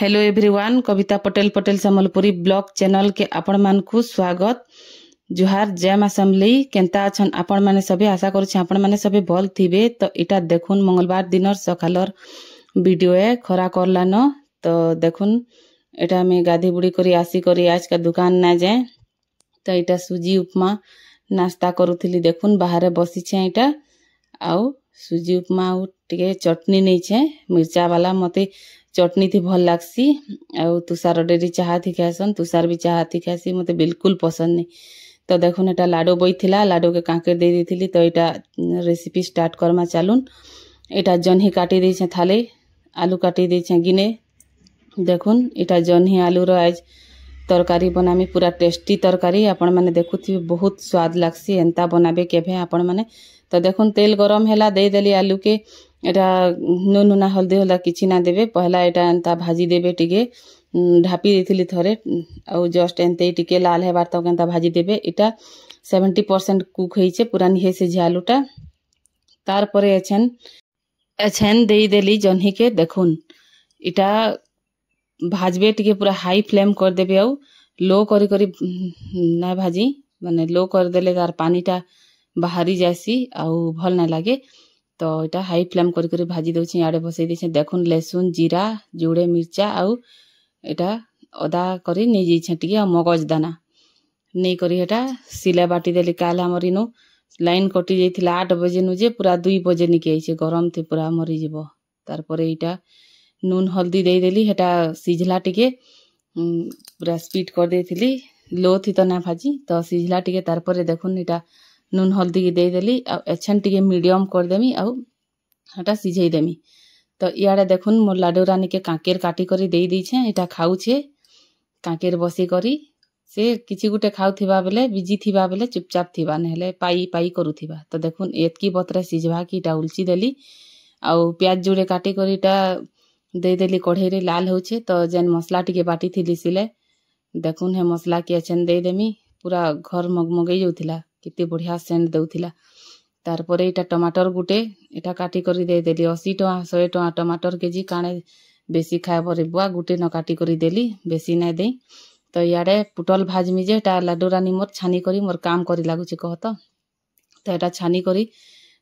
Hello everyone, कविता Patel Sambalpuri blog channel के आपण मान को स्वागत। जुहार जय मां समली। केंता अछन आपण माने सभी? आशा करू आपण माने सभी भल थिबे। तो इटा देखुन मंगलवार दिनर सकालर वीडियो है खरा करला न। तो देखुन इटा में गाधी बुड़ी करी आसी करी आज का दुकान ना जाए। तो इटा सुजी उपमा नाश्ता करूथिली। देखुन बाहर बसी छे इटा आउ सुजी उपमा आउ टिके चटनी नहीं छे मिर्चा वाला। मते चटनी थी भल लागसी। आउ तुषार डेरी चाहा थी खासन, तुषार भी चाहा थी खासी, मते बिल्कुल पसंद नहीं। तो देखुन एटा लाडो बई थिला, लाडो के कांकेर दे देथिली। तो एटा रेसिपी स्टार्ट करमा चालुन। एटा जन्ही काटी दै छे थाले, आलू काटी दै छे गिने। देखुन एटा जन्ही आलू रो आज तरकारी बनामी, पूरा टेस्टी तरकारी। आपण माने देखुथि बहुत स्वाद लागसी। एंता बनाबे केभे आपण माने। तो देखुन तेल गरम हैला, दे देली आलू के। एटा नून हुना हल्दी होला किछि ना देबे। पहला एटा एंता भाजी देबे, टिके ढापी देथिली थरे आउ जस्ट एंते टिके लाल हेबार तक एंता भाजी देबे। एटा 70% कुक होइछे, पूरा निहे से आलूटा। तार परे एछेन देई देली जन्ही के। देखुन एटा भाजबे, टिके पूरा हाई फ्लेम कर देबे आउ लो करी करी ना भाजी, माने लो कर देले तार पानीटा बाहरी जासी आउ भल ना लागे। तो इटा हाई फ्लेम करी करी भाजी दउछि। याडे बसई दैछे। देखुन लहसुन जीरा जोड़े मिर्चा आउ एटा अदा करी नै जइछे टिके आ मगज दाना नै करी एटा सिले बाटी देली। काल हमर इनो लाइन कटि जइथिला 8 बजे नु जे पूरा 2 बजे निके आइछे। गरम थी पूरा मरी जिवो। तार परे इटा नून हल्दी दे देली। हेटा सिझला टिके पूरा स्पीड कर देथिली, लो थी तो ना भाजी। तो सिझला टिके तार परे देखुन इटा नून हल्दी के दे देली। आ एछन टिके मीडियम कर देमी आउ हटा सिझेई देमी। तो इयाडे देखुन मोर लाडू रानी के कांकेर काटी करी देई दैछे। एटा खाउछे कांकेर बसी करी। से किछि गुटे खाउथिबा बेले, बिजी थिबा बेले चुपचाप थिबा, नेले पाई पाई करूथिबा। तो देखुन एतकी बतरे सिझवा की इटा उलची देली। आउ प्याज जोड़े काटी करी इटा दे देली कढ़ाई रे। लाल होछे तो जेन मसला टिके बाटी थिली सिले, देखुन हे मसला के एछन दे देमी। पूरा घर मगमगई जाउथिला, केते बढ़िया सेंट दउथिला। तार परे इटा टमाटर गुटे इटा काटी करी दे देली। 80 टका 100 टका टमाटर केजी। काणे बेसी खाए बरे बुआ गुटे न काटी करी देली, बेसी ना दे। तो याडे पुटल भाजमी जे एटा लाडू रानी मोर छानी करी मोर काम करी लागुची कहत। तो एटा छानी करी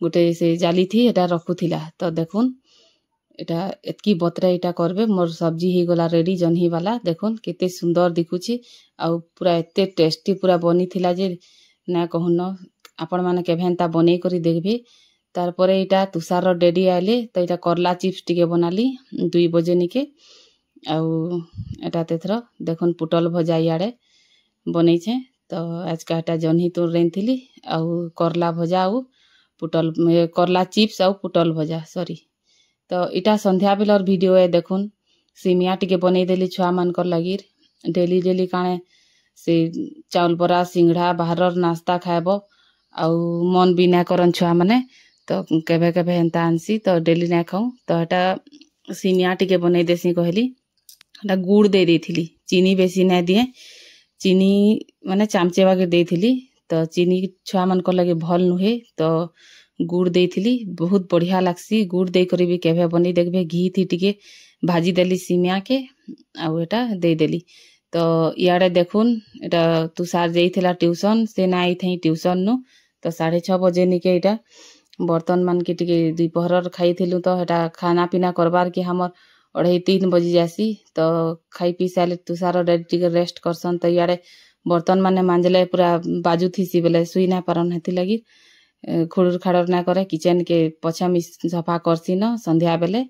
गुटे से जाली थी एटा रखुथिला। तो देखुन एटा एतकी बतरे इटा करबे। मोर सब्जी ही गला रेडी जन्ही वाला। देखुन केते सुंदर दिखुची आउ पूरा एते टेस्टी पूरा बनी थिला जे ना कहून। आपण माने केभे एंता बनै करी देखबे। तार परे इटा तुषार डेडी आइले। तो इटा करला चिप्स टिके बनाली 2 बजे निके। आउ एटा तेथर देखुन पुटल भजा याडे बनै छे। तो आज का एटा जन्ही तो रेंथिली आउ करला भजा आउ पुटल करला चिप्स आउ पुटल भजा सॉरी। तो इटा संध्या बेलर वीडियो है। देखुन सिमिया टिके बनै देली छुआ मानकर लागिर। डेली डेली काणे से चाउल बरा सिंगड़ा बाहरर नाश्ता खाएबो आउ मन भी ना करन छुआ माने। तो केभे केभे एंता आनसी, तो डेली ना खाऊं। तो एटा सिमिया टिके बनै देसी कहली। एटा गुड़ दे देथिली, चीनी बेसी ना दिए। चीनी माने चामचे बागे देथिली। तो चीनी छुआ मानकर लागे भल नुहे। तो गुड़ देथिली, बहुत बढ़िया लागसी। गुड़ दे करी भी केभे बनै देखबे। घी थी टिके भाजी देली सिमिया के आउ एटा दे देली। तो इयाडे देखुन एटा तुषार जाइथिला ट्यूशन, से ना आइथई ट्यूशन नु। तो 6:30 बजे निके इटा बर्तन मान के टिके दुपहरर खाइथिलु। तो एटा खाना पीना करबार के हमर 2:30-3 बजे जासी। तो खाई पी साले तुषार डेडी टिके रेस्ट करसन। तो इयाडे बर्तन माने मांजले पूरा बाजू थीसी बेले सुई ना पारन हेति लगी खुड़ुर खाड़र ना करे। किचन के पछा सफा करसी न संध्या बेले।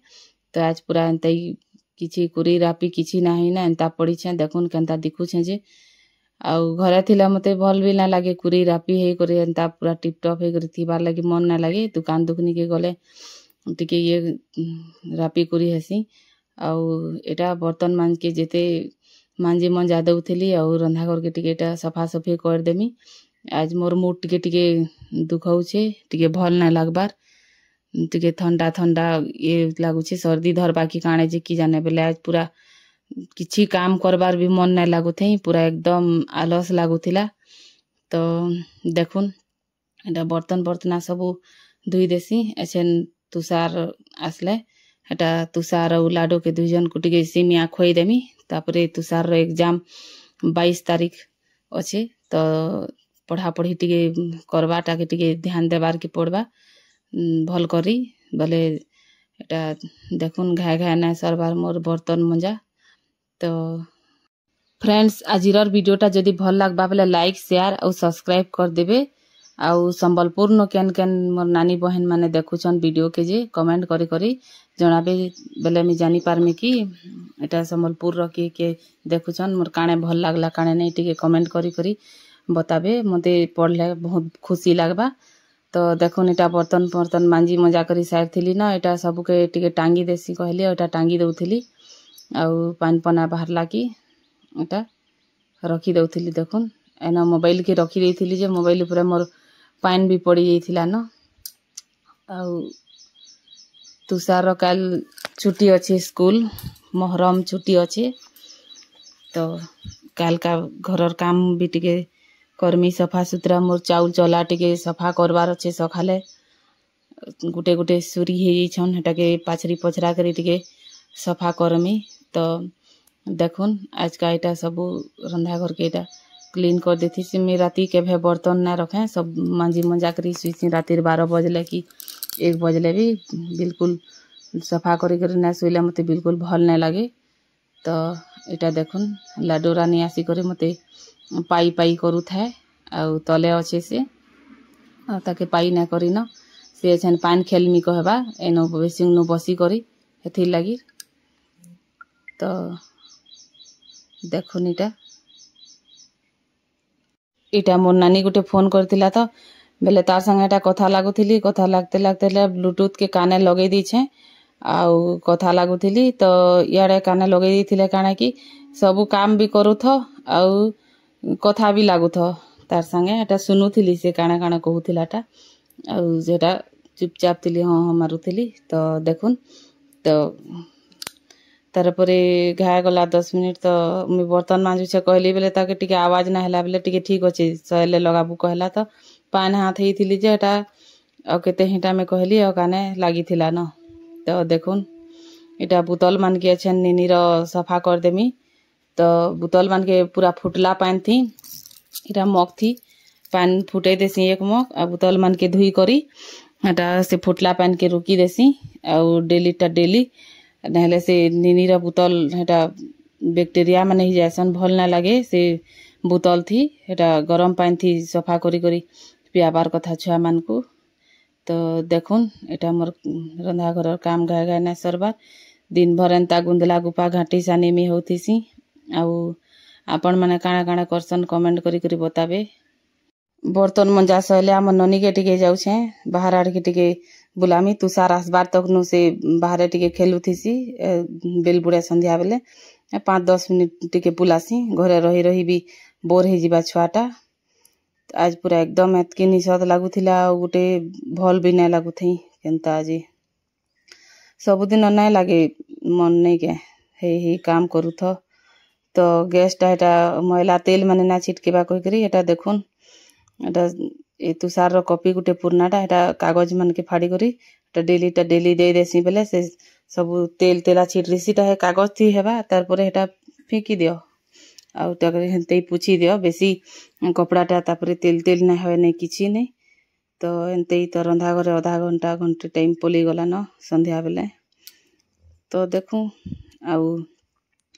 तो आज पूरा एंतई किछि कुरी रापी किछि ना होइना एंता पड़ी छे। देखुन केंता दिखु छे जे आउ घरे थिला मते भल भी ना लागे। कुरी रापी हे करे एंता पूरा टिप टॉप हे करे थिबार लागी मन ना लागे। दुकान दुकनी के गले टिके ये रापी कुरी हेसी। आउ एटा बर्तन मांज के जेते मांजी मंजा दउथिली आउ रंधा घर के टिके एटा सफा सफी कर देमी। आज मोर मूड टिके टिके दुखौ छे, टिके भल ना लागबार। टिके ठंडा ठंडा ये लागुछे, सर्दी धरबा की काणे जे की जाने बेले। आज पूरा किछि काम करबार भी मन ना लागुथई, पूरा एकदम आलस लागुथिला। तो देखुन एटा बर्तन बर्तना सबु धुई देसी। एछेन तुषार आसले हेटा तुषार और लाडो के दुई जन को टिके सिमिया खोई देमी तापरे तुषार रो एग्जाम 22 तारीख अच्छे तो पढ़ापढ़ी टिके करवाटा के टिके ध्यान देवार के पड़वा भल करी बोले एटा देखुन घाए घाए ना सरबार मोर बर्तन मंजा। तो फ्रेंड्स आजिर वीडियोटा जदि भल लागबा बेले लाइक शेयर और सब्सक्राइब कर देबे आउ संबलपुर न केन केन मोर नानी बहन माने देखुछन वीडियो के जे कमेंट करी करी जणाबे बेले मी जानी पारमी कि एटा संबलपुर रो के देखुछन मोर काने भल लागला काने नै टिके कमेंट करी करी बताबे मते पढ़ले बहुत खुशी लागबा। तो देखुन एटा बर्तन बर्तन मांजी मजा करी साइड थिली ना एटा सब के टिके टांगी देसी कहली एटा टांगी दउथिली आउ पान पना बाहरला कि एटा रखी दउथिली। देखुन एना मोबाइल के रखी देइथिली जे मोबाइल ऊपर मोर पान भी पड़ी जाइथिला न। आउ तुषार काल छुट्टी अच्छे स्कूल मोहरम छुट्टी अच्छे तो काल का घरर काम भी टिके कर्मी सफा सुतरा मोर चाउल चला टिके सफा करवार अच्छे सखाले गुटे गुटे सुरी हे छन हेटा के पाछरी पछरा करी टिके सफा करमी। तो देखुन आज का एटा सब रंधा घर के एटा क्लीन कर देती सी मैं राती के भे बर्तन ना रखे सब मांजी मंजा करी सुई रातिर 12 बजले कि 1 बजले भी बिल्कुल सफा करी करी ना सुइले मते बिल्कुल भल ना लगे। तो एटा देखुन लाडो रानी आसी करे मते पाई पाई करू थाए आउ तले अच्छे से ताके पाई ना करी न से छन पान खेलमी कहबा एनो बेसिंग नो बसी करी हेथि लागी। तो देखुन इटा मोर नानी गुटे फोन करथिला तो बेले तार संगे एटा कथा लागुथिली कथा लागते लागते ब्लूटूथ के काने लगे दीछे आउ कथा लागुथिली तो याडे काने लगे दीथिले काना कि सब काम भी करूथ आउ कथा भी लागुथ तार संगे एटा सुनुथिली से काना काना कहूथिलाटा आउ जेटा चुपचाप थिली हाँ मारुथिली। तो देखुन तो तार परे घाए गला 10 मिनिट तो मुई बर्तन मांजु छे कहली बेले ताके टिके आवाज ना हला बेले टिके ठीक अच्छे सहेले लगाबू कहला तो पान हाथ ही थिली जे एटा आ केते हिटा में कहली आ काने लागी थिला न। तो देखुन एटा बोतल मान के छन निनी रो सफा कर देमी तो बोतल मान के पूरा फुटला पान थी एटा मग थी पान फुटे देसी एक मग आ बोतल मान के धुई करी एटा से फुटला पान के रुकी देसी आउ डेली नहले से निनी रा बोतल हेटा बैक्टीरिया माने ही जैसन भल ना लगे से बोतल थी हेटा गरम पानी थी सफा करी करी पियाबार कथा छुआ मान को। तो देखुन एटा मोर रंधा घर काम गाय गाय ना सरबार दिन भर एंता गुंदला गुपा घाटी सानी में होतीसी आउ आपण माने काना काना करसन कमेंट करी करी बताबे। बर्तन मंजा सहले आम ननी के टिके जाउछे बाहर आड़ के टिके बुलामी तुषार आसबार तक नु से बाहर टिके खेलुथिसी बेल बुढ़ा संध्या बेले 5-10 मिनिट टिके बुलासी घरे रही रही भी बोर हे जिबा छुआटा। आज पूरा एकदम एतकी निषद लागुथिला गुटे भल भी ना लागुथई केनता आज सबुदिन ना लागे मन नहीं के हे काम करूथ। तो गैस टा एटा मैला तेल माने ना छिटकेबा कहि करी एटा देखुन एटा ए तुषार रो कॉपी गुटे पुरनाटा एटा कागज मन के फाड़ी करी एटा डेली दे देसी बेले से सब तेल तेला छिटरीसी टा है कागज थी हेबा तार परे एटा फेंकी दियो आउ तकरे हेंते पुछी दियो बेसी कपड़ाटा तापरे तेल तेल ना होय नै किछि नै। तो एंते तो रंधा घरे आधा घंटा घंटे टाइम पली गला न संध्या बेले। तो देखू आउ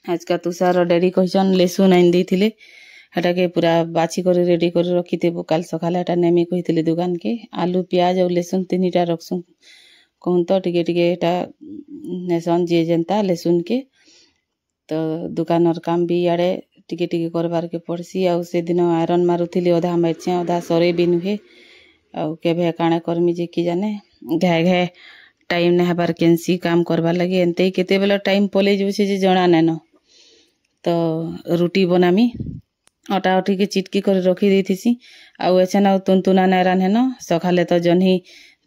आज का तुषार डैडी कहछन लेसुन आइन देथिले हेटा के पूरा बाछी कर रेडी कर रखी थे काल सकाले हेटा नेमी कहिथिले दुकान के आलू प्याज और लेसुन तीनटा रखसु कहूँ तो टिके टिके एटा नेसन जे जनता लेसुन के। तो दुकान और काम भी याडे टिके टिके करबार के पड़सी आउ से दिन आयरन मारुथिली अधा मारछे अधा सरे भी नुहे आउ केभे काणे करमी जे कि जाने घाए घाए टाइम ना हबार केंसी काम करबा लगे एंते केते बेला टाइम पले जोछे जे जणा नेनो। तो रोटी बनामी आटा उठी के चिटकी कर रखी देथिसी आउ एछन आउ तुनतुना ना रान्हेन सखाले तो जन्ही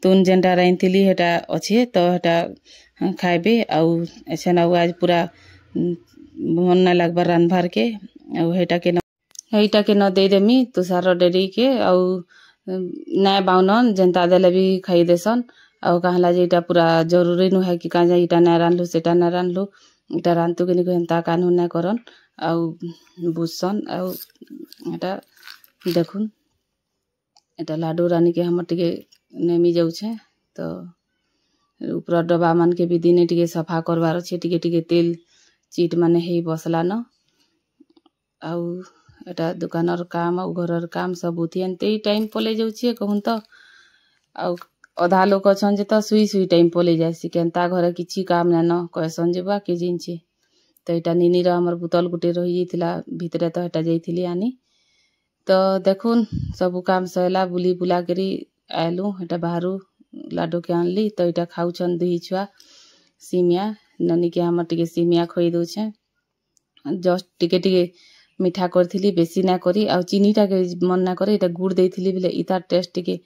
तुन जेनटा राइनथिली हेटा अच्छे तो हेटा खाइबे आउ एछन आउ आज पूरा मन ना लागबार रानभार के आउ हेटा के न दे देमी तुषार डेडी के आउ ना बाउनन जेनता देले भी खाई देसन आउ कहला जे इटा पूरा जरूरी नुहे कि काजा इटा ना रांधलु सेटा ना रांधलु इटा रांधतु कि नहीं हेन्ता कानून ना करन आउ बुझसन आउ एटा देखुन एटा लाडू रानी के हमर टिके नेमी जाउछे तो ऊपर डब्बा मान के भी दिने टिके सफा करवार अच्छे टिके टिके तेल चीट माने हे बसला न आउ एटा दुकानर काम आउ घरर काम सब उठी एनते टाइम पले जाउछे कहून तो आउ अधा लोक अछन जे तो सुई सुई टाइम पले जायसी केनता घरे किछि काम ना न कहसन जेबा के जिनछे तो एटा निनी रा हमर बुतल गुटे रही जैतिला भितरे तो एटा जैतिली आनी तो देखुन सब काम सैला बुली बुला करी आलू एटा बाहरु लाडू के आनली तो एटा खाउछन दुई छुआ सीमिया ननी के हमर टिके सीमिया खोई दउछे जस्ट टिके टिके मिठा करथिली बेसी ना करी आ चीनीटा के मन ना करे एटा गुड़ देथिली बिले इता टेस्ट टिके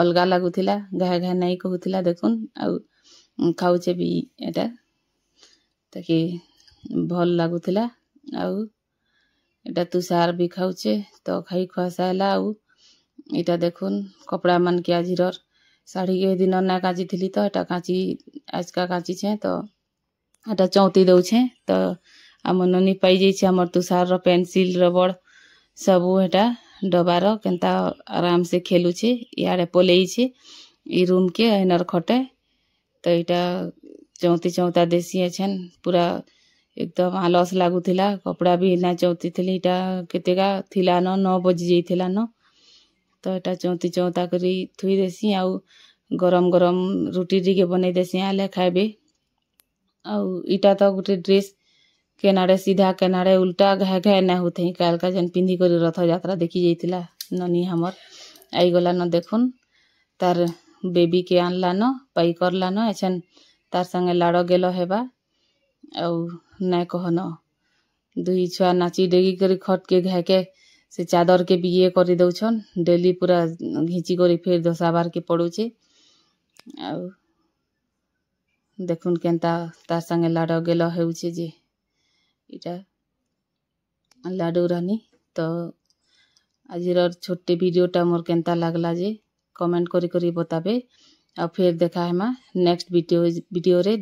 अलगा लागुथिला घा घा नाई कहूथिला देखुन आउ खाउछे भी एटा ताकि भल लागुथिला आउ एटा तुषार भी खाउछे तो खाई खुआसाला आउ एटा देखुन कपड़ा मन के आजिरर साड़ी के दिन ना काची थिली तो एटा काची आज का काची छे तो एटा चौती दउछे तो आम ननी पाई जाइछे हमर तुषार रो पेंसिल रबड़ सब एटा डबार केनता आराम से खेलुछे यारे पलेइछे ई रूम के एनर खटे तो एटा चौती चौता देसी छन पूरा एकदम आलस लागुथिला कपड़ा भी ना चौती थिली एटा केतेगा थिला न 9 बजे जइथिला न तो एटा चौती चौता करी थुई देसी आउ गरम गरम रोटी टिके बनै देसी आले खाइबे आउ इटा तो गुटे ड्रेस केनाडे सीधा केनाडे उल्टा घा घा ना होथे काल का जन पिंधी करी रथ यात्रा देखी जइतिला ननी हमर आई गला न देखुन तार बेबी के आनला न पाई करला न एछन तार संगे लाड़ गेलो हेबा आउ ना कहन दुई छुआ नाची डेगी करी खट के घा के से चादर के भी ये करी दउछन डेली पूरा घिची करी फिर दसाबार के पड़ुछे आउ देखुन केनता तार संगे लाड़ गेलो हेउछे जे इटा लाडू रानी तो आजिर छोटे वीडियोटा मोर केनता लागला जे कमेंट करी करी बताबे आ फिर देखा हेमा नेक्स्ट वीडियो रे।